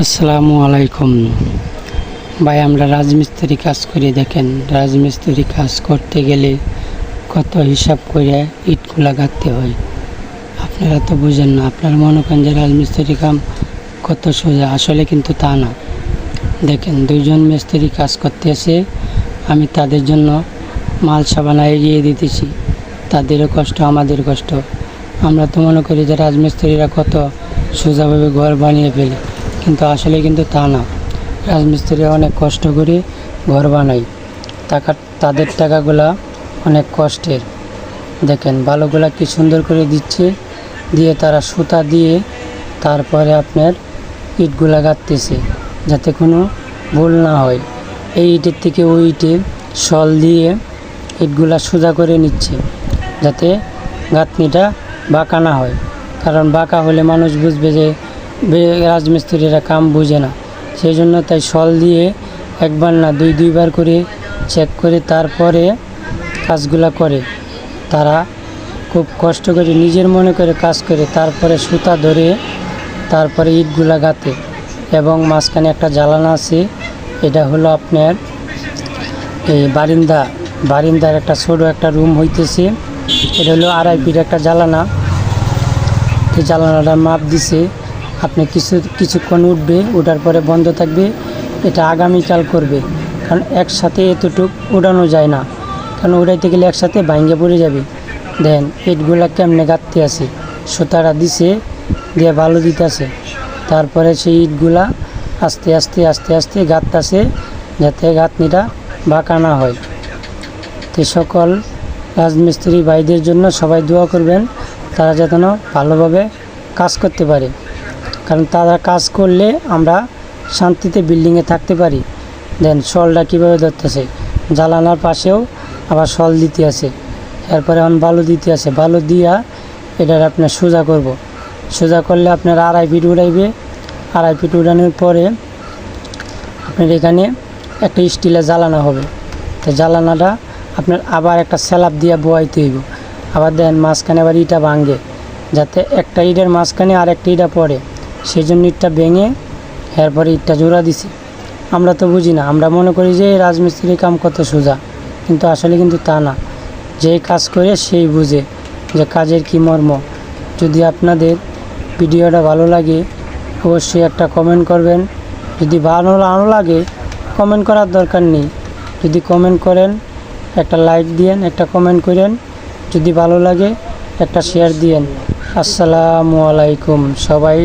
আসসালামু আলাইকুম ভাই, আমরা রাজমিস্ত্রি কাজ করি। দেখেন, রাজমিস্ত্রি কাজ করতে গেলে কত হিসাব করে ইটগুলা গাঁথতে হয়। আপনারা তো বুঝেন না, আপনারা মনে করেন যে রাজমিস্ত্রি কাম কত সোজা, আসলে কিন্তু তা না। দেখেন, দুইজন মিস্ত্রি কাজ করতে এসে আমি তাদের জন্য মাল সাবানা এগিয়ে দিতেছি। তাদেরও কষ্ট, আমাদের কষ্ট। আমরা তো মনে করি যে রাজমিস্ত্রিরা কত সোজাভাবে ঘর বানিয়ে ফেলে, কিন্তু আসলে কিন্তু তা না। রাজমিস্ত্রিরা অনেক কষ্ট করে ঘর বানায়, তাদের টাকাগুলা অনেক কষ্টের। দেখেন, বালুগুলা কি সুন্দর করে দিচ্ছে, দিয়ে তারা সুতা দিয়ে তারপরে আপনার ইটগুলা গাঁথতেছে যাতে কোনো ভুল না হয়। এই ইটের থেকে ওই ইটে শল দিয়ে ইটগুলা সোজা করে নিচ্ছে যাতে গাঁথনিটা বাঁকা না হয়। কারণ বাঁকা হলে মানুষ বুঝবে যে রাজমিস্ত্রিরা কাম বুঝে না। সেই জন্য তাই শল দিয়ে একবার না দুইবার করে চেক করে তারপরে কাজগুলা করে। তারা খুব কষ্ট করে নিজের মনে করে কাজ করে, তারপরে সুতা ধরে তারপরে ইটগুলা গাঁথে। এবং মাঝখানে একটা জ্বালানা আছে, এটা হলো আপনার এই বারিন্দার একটা ছোটো একটা রুম হইতেছে। এটা হলো 2.5 ফিট একটা জ্বালানা। এই জ্বালানাটা মাপ দিছে, আপনি কিছুক্ষণ উঠবে, ওঠার পরে বন্ধ থাকবে। এটা আগামীকাল করবে, কারণ একসাথে এতটুক উড়ানো যায় না, কারণ উড়াইতে গেলে একসাথে ভাঙ্গে পড়ে যাবে। দেন ইটগুলা কেমনে গাঁথতে আছে, সুতারা দিছে দিয়ে বালু দিতেছে, তারপরে সেই ইটগুলা আস্তে আস্তে আস্তে আস্তে গাঁথতেছে যাতে গাঁথনিটা বাঁকা না হয়। তো সকল রাজমিস্ত্রি ভাইদের জন্য সবাই দোয়া করবেন, তারা যাতে ভালোভাবে কাজ করতে পারে। কারণ তারা কাজ করলে আমরা শান্তিতে বিল্ডিংয়ে থাকতে পারি। দেন শলটা কীভাবে ধরতেছে, জ্বালানার পাশেও আবার শল দিতে আছে, এরপরে এখন বালু দিতে আছে। বালু দিয়া এটার আপনার সোজা করব। সোজা করলে আপনার 2.5 ফিট উড়াইবে। 2.5 ফিট উড়ানোর পরে আপনার এখানে একটা স্টিলের জ্বালানা হবে। তো জ্বালানাটা আপনার আবার একটা স্ল্যাব দিয়ে বোয়াইতে হইব। আবার দেন মাঝখানে আবার ইটা ভাঙে, যাতে একটা ইটের মাঝখানে আর একটা ইটা পড়ে, সেই জন্য ইটটা ভেঙে এরপরে ইটটা জোড়া দিছে। আমরা তো বুঝি না, আমরা মনে করি যে রাজমিস্ত্রির কাম কত সোজা, কিন্তু আসলে কিন্তু তা না। যেই কাজ করে সেই বুঝে যে কাজের কি মর্ম। যদি আপনাদের ভিডিওটা ভালো লাগে অবশ্যই একটা কমেন্ট করবেন। যদি ভালো না লাগে কমেন্ট করার দরকার নেই, যদি কমেন্ট করেন একটা লাইক দিয়েন, একটা কমেন্ট করেন। যদি ভালো লাগে একটা শেয়ার দিয়েন। আসসালামু আলাইকুম সবাই।